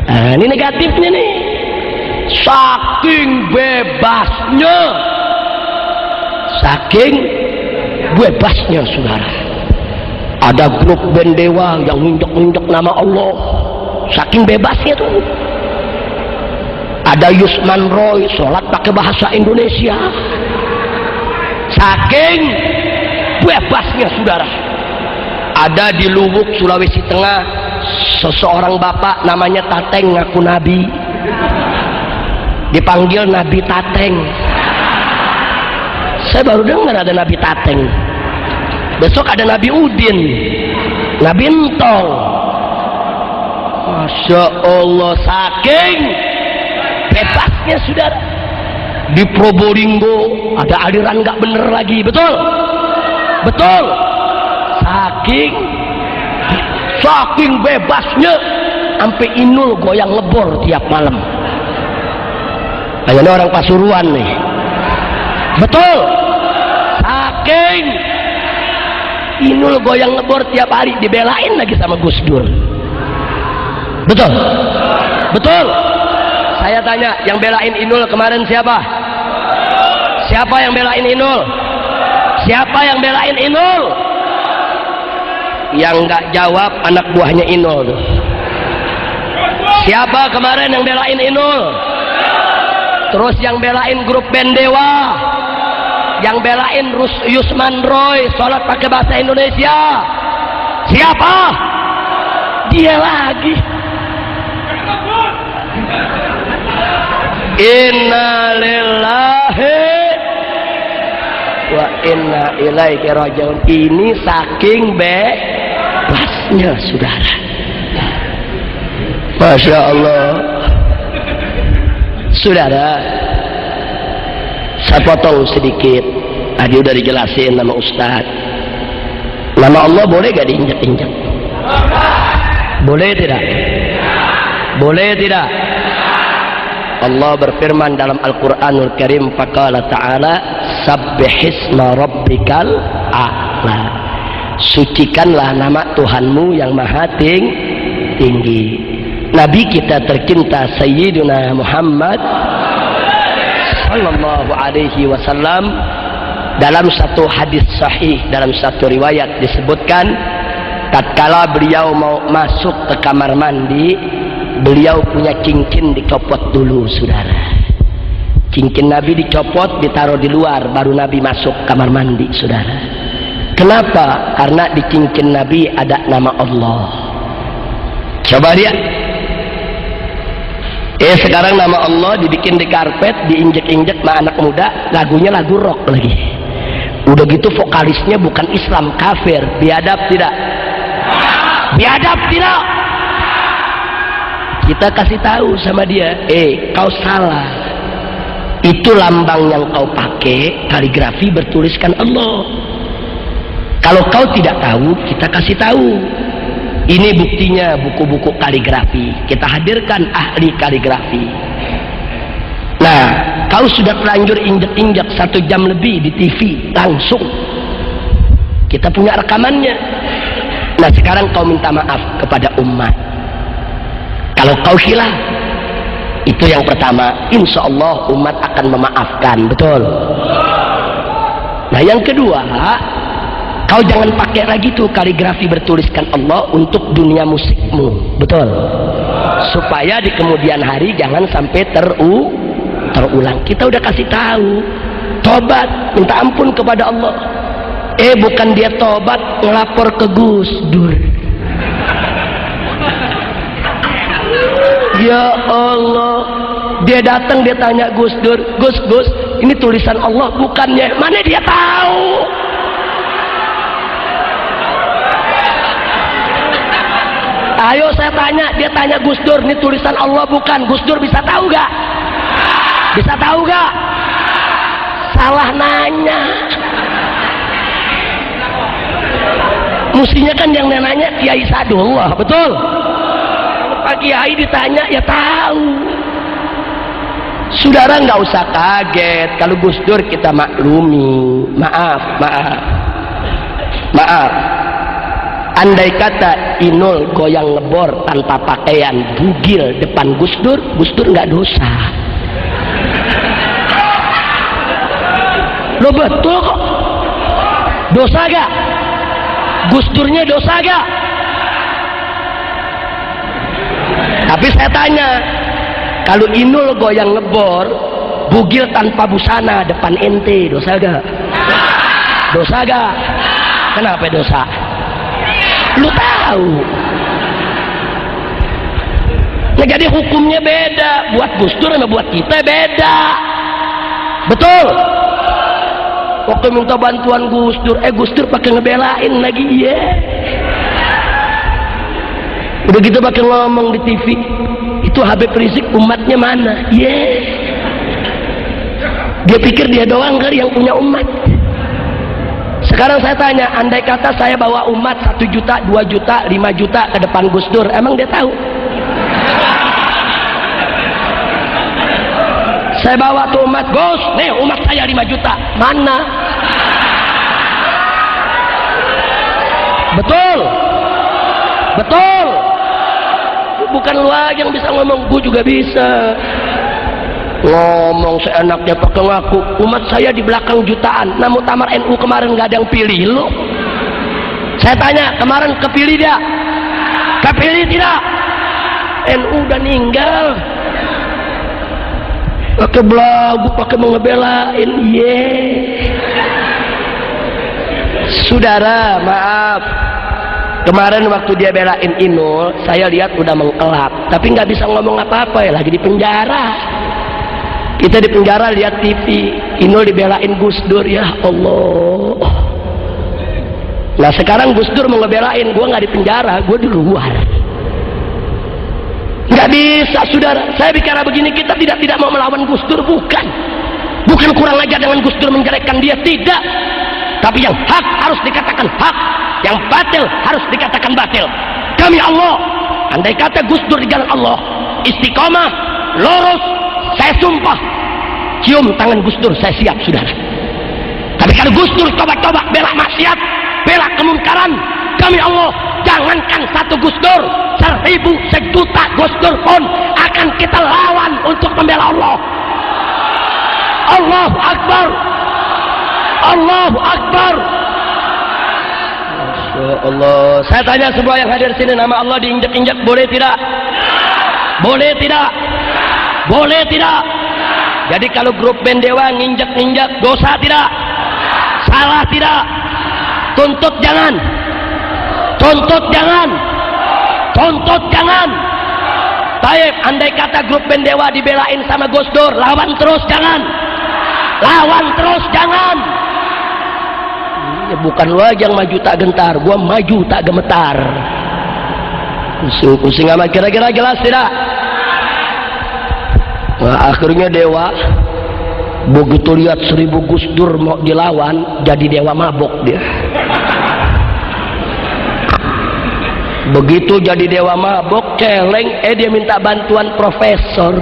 Nah, ini negatifnya nih. Saking bebasnya, saudara. Ada grup band dewa yang nginjek-nginjek nama Allah, saking bebasnya tuh. Ada Yusman Roy sholat pakai bahasa Indonesia, saking bebasnya saudara. Ada di Luwuk Sulawesi Tengah seseorang bapak namanya Tateng ngaku nabi, dipanggil Nabi Tateng. Saya baru dengar ada Nabi Tateng. Besok ada Nabi Udin, Nabi Entong. Masya Allah, saking bebasnya saudara. Di Probolinggo ada aliran nggak bener lagi, betul? Saking bebasnya, sampai Inul goyang lebor tiap malam. Ini orang Pasuruan nih, betul? Saking Inul goyang lebor tiap hari, dibelain lagi sama Gus Dur, betul? Saya tanya, yang belain Inul kemarin siapa? Siapa yang belain Inul? Yang nggak jawab anak buahnya Inul tuh. Siapa kemarin yang belain Inul? Terus yang belain grup band dewa, yang belain Yusman Roy sholat pakai bahasa Indonesia, siapa? Dia lagi. Inna lillahi wa inna ilaihi rajiun. Ini saking bebasnya saudara. Masya Allah. Saudara, saya potong sedikit. Tadi udah dijelasin nama Ustaz. Nama Allah boleh gak diinjak-injak? Boleh tidak? Allah berfirman dalam Al-Quranul Karim, faqala ta'ala sabbihisma rabbikal a'la, sucikanlah nama Tuhanmu yang maha tinggi. Nabi kita tercinta Sayyiduna Muhammad sallallahu alaihi wasallam, dalam satu hadis sahih, dalam satu riwayat disebutkan, tatkala beliau mau masuk ke kamar mandi, beliau punya cincin dicopot dulu saudara. Cincin Nabi dicopot, ditaruh di luar, baru Nabi masuk kamar mandi saudara. Kenapa? Karena di cincin Nabi ada nama Allah. Coba lihat. Sekarang nama Allah dibikin di karpet, diinjek-injek sama anak muda, lagunya lagu rock lagi. Udah gitu vokalisnya bukan Islam, kafir. Biadab tidak? Kita kasih tahu sama dia, kau salah. Itu lambang yang kau pakai, kaligrafi bertuliskan Allah. Kalau kau tidak tahu, kita kasih tahu. Ini buktinya buku-buku kaligrafi. Kita hadirkan ahli kaligrafi. Nah, kau sudah terlanjur injek-injek 1 jam lebih di TV langsung. Kita punya rekamannya. Nah, sekarang kau minta maaf kepada umat. Kalau kau hilaf, itu yang pertama, insya Allah umat akan memaafkan, betul? Nah, yang kedua, kau jangan pakai lagi tuh kaligrafi bertuliskan Allah untuk dunia musikmu, betul? Supaya di kemudian hari jangan sampai terulang. Kita udah kasih tahu, tobat, minta ampun kepada Allah. Bukan dia tobat, ngelapor ke Gus Dur. Ya Allah, dia datang, dia tanya Gus Dur, Gus, ini tulisan Allah bukannya? Mana dia tahu? Ayo saya tanya, dia tanya Gus Dur, ini tulisan Allah bukan? Gus Dur bisa tahu gak? Salah nanya. Mestinya kan yang nanya Kiai Sadullah, betul? Pak Kiai ditanya ya tahu. Saudara nggak usah kaget kalau Gus Dur kita maklumi. Maaf. andai kata Inul goyang ngebor tanpa pakaian bugil depan Gus Dur nggak dosa. Lo betul kok. Dosa gak? Gus Durnya dosa gak? Tapi saya tanya, kalau Inul goyang ngebor bugil tanpa busana depan ente, dosa gak? Dosa gak? Kenapa dosa? Lu tahu. Nah, jadi hukumnya beda. Buat Gus Dur sama buat kita beda. Betul? Waktu minta bantuan Gus Dur pakai ngebelain lagi, iya. Udah gitu pakai ngomong di TV, itu Habib Rizik umatnya mana? Iya. Dia pikir dia doang kali yang punya umat. Sekarang saya tanya, andai kata saya bawa umat 1 juta, 2 juta, 5 juta ke depan Gus Dur, emang dia tahu? Saya bawa tuh umat, Gus, nih umat saya 5 juta, mana? Betul? Betul? Bukan lu aja yang bisa ngomong, gue juga bisa. Ngomong seenaknya pakai ngaku umat saya di belakang jutaan. Nah, muktamar NU kemarin nggak ada yang pilih lu. Saya tanya, kemarin kepilih dia? Kepilih tidak? NU udah ninggal. Pakai belagu, pakai mau ngebelain, Saudara, maaf. Kemarin waktu dia belain Inul, saya lihat udah mengkelap, tapi nggak bisa ngomong apa-apa ya, lagi di penjara. Kita di penjara lihat TV, Inul dibelain Gus Dur, ya Allah. Nah sekarang Gus Dur mau ngebelain, gue nggak di penjara, gue di luar. Nggak bisa, saudara. Saya bicara begini, kita tidak mau melawan Gus Dur, bukan kurang ajar dengan Gus Dur menjelekkan dia, tidak. Tapi yang hak harus dikatakan hak, yang batil harus dikatakan batil. Kami Allah, andai kata Gus Dur di jalan Allah istiqomah, lurus, saya sumpah cium tangan Gus Dur, saya siap, saudara. Tapi kalau Gus Dur coba-coba bela maksiat, bela kemungkaran, kami Allah, jangankan 1 Gus Dur, 1000, 1 juta Gus Dur pun akan kita lawan untuk membela Allah. Allahu Akbar, Allahu Akbar. Masya Allah. Saya tanya semua yang hadir sini, nama Allah diinjak-injak boleh tidak? Boleh tidak? Boleh tidak? Jadi kalau grup band Dewa nginjak-injak dosa tidak? Salah tidak? Tuntut jangan. Tuntut jangan. Tuntut jangan. Taib, andai kata grup band Dewa dibelain sama Gus Dur, lawan terus jangan. Lawan terus jangan. Ya, bukan lu aja yang maju tak gentar, gua maju tak gemetar. Pusing-pusing amat, kira-kira jelas tidak? Nah, akhirnya Dewa begitu lihat 1000 Gus Dur mau dilawan, jadi Dewa mabok dia. Begitu jadi Dewa mabok, celeng, dia minta bantuan Profesor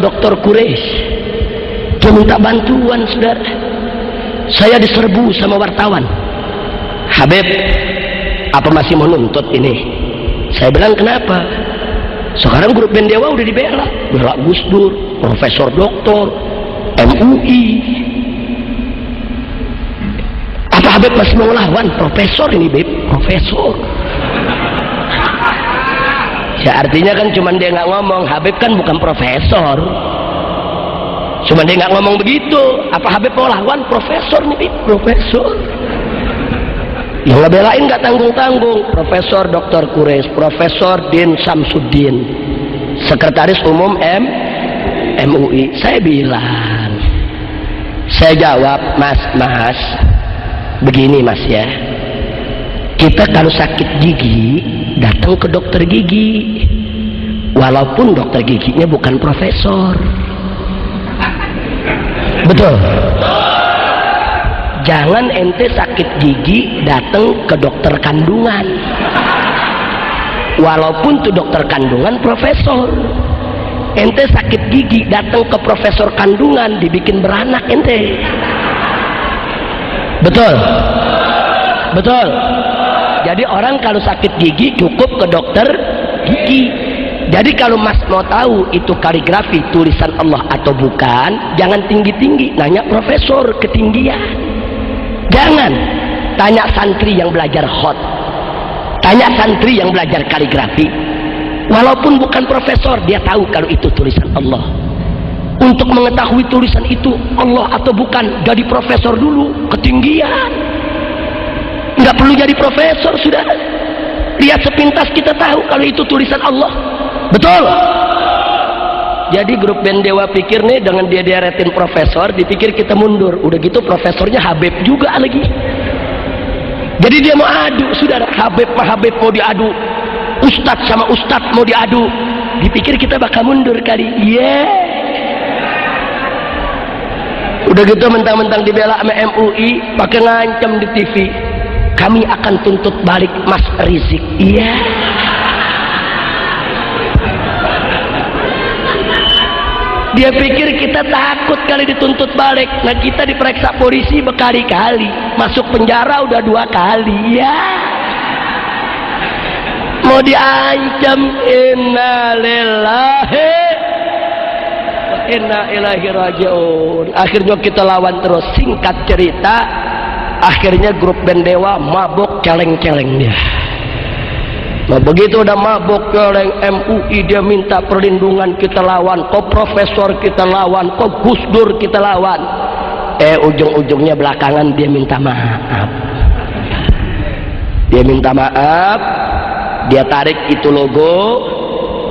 Dr. Quraisy. Dia minta bantuan, saudara. Saya diserbu sama wartawan. Habib, apa masih mau nuntut ini? Saya bilang, kenapa? Sekarang grup band Dewa udah dibela Gus Dur, Profesor Doktor, MUI. Apa Habib masih mau lawan Profesor ini, Beb? Profesor. Ya artinya kan cuman dia nggak ngomong, Habib kan bukan profesor. Cuman dia nggak ngomong begitu. Apa Habib mau lawan Profesor nih, Beb? Profesor. Yang ngebelain nggak tanggung-tanggung, Profesor Dr. Quraisy, Profesor Din Samsudin, Sekretaris Umum MUI. Saya bilang, saya jawab, Mas, begini Mas ya, kita kalau sakit gigi datang ke dokter gigi, walaupun dokter giginya bukan profesor. Betul. Jangan ente sakit gigi datang ke dokter kandungan, walaupun tuh dokter kandungan profesor. Ente sakit gigi datang ke profesor kandungan, dibikin beranak ente. Betul, betul. Jadi orang kalau sakit gigi cukup ke dokter gigi. Jadi kalau mas mau tahu itu kaligrafi tulisan Allah atau bukan, jangan tinggi-tinggi nanya profesor ketinggian. Jangan tanya santri yang belajar khot, tanya santri yang belajar kaligrafi. Walaupun bukan profesor, dia tahu kalau itu tulisan Allah. Untuk mengetahui tulisan itu Allah atau bukan, jadi profesor dulu ketinggian. Nggak perlu jadi profesor, sudah. Lihat sepintas kita tahu kalau itu tulisan Allah. Betul. Jadi grup band Dewa pikir nih dengan dia diaretin profesor, dipikir kita mundur. Udah gitu profesornya Habib juga lagi. Jadi dia mau adu, saudara. Habib mau diadu, Ustadz sama Ustadz mau diadu. Dipikir kita bakal mundur kali. Udah gitu mentang-mentang dibela sama MUI, pakai ngancam di TV. Kami akan tuntut balik Mas Rizik. Dia pikir kita takut kali dituntut balik. Nah, kita diperiksa polisi berkali-kali, masuk penjara udah 2 kali. Mau diancam, innalillahi wa inna ilaihi rajiun. Akhirnya kita lawan terus. Singkat cerita, akhirnya grup band Dewa mabok celeng-celeng dia. Nah, begitu udah mabok celeng, MUI dia minta perlindungan, kita lawan. Kok profesor kita lawan, kok Gus Dur kita lawan. Ujung-ujungnya belakangan dia minta maaf. Dia minta maaf, dia tarik itu logo,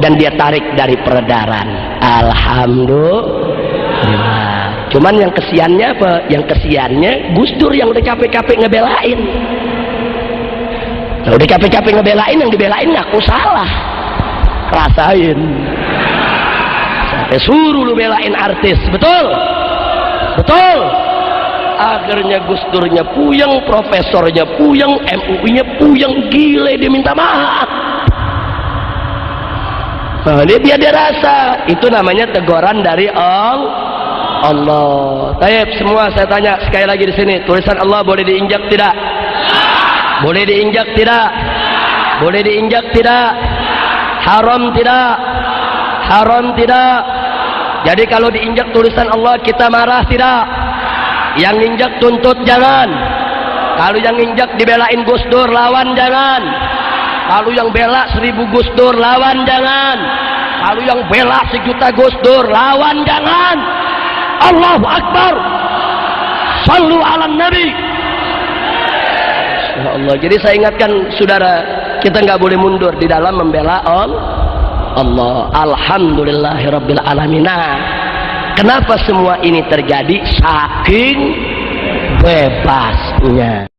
dan dia tarik dari peredaran. Alhamdulillah. Cuman yang kesiannya apa? Yang kesiannya Gus Dur yang udah capek-capek ngebelain. Nah, udah capek-capek ngebelain, yang dibelain ngaku salah. Rasain. Sampai suruh lu belain artis. Betul? Betul. Akhirnya Gus Durnya puyeng, profesornya puyeng, MUI-nya puyeng, gile, dia minta maaf. Nah, dia rasa itu namanya teguran dari Allah. Taib, semua saya tanya sekali lagi di sini, tulisan Allah boleh diinjak tidak? Boleh diinjak tidak? Boleh diinjak tidak? Haram tidak? Haram tidak? Jadi kalau diinjak tulisan Allah kita marah tidak? Yang injak tuntut jangan. Kalau yang injak dibelain Gus Dur lawan jangan. Kalau yang bela 1000 Gus Dur lawan jangan. Kalau yang bela 1 juta Gus Dur lawan jangan. Allahu Akbar. Sallu ala Nabi. Ya Allah. Jadi saya ingatkan saudara, kita nggak boleh mundur di dalam membela Allah. Alhamdulillahirabbil alamin. Nah, kenapa semua ini terjadi? Saking bebasnya.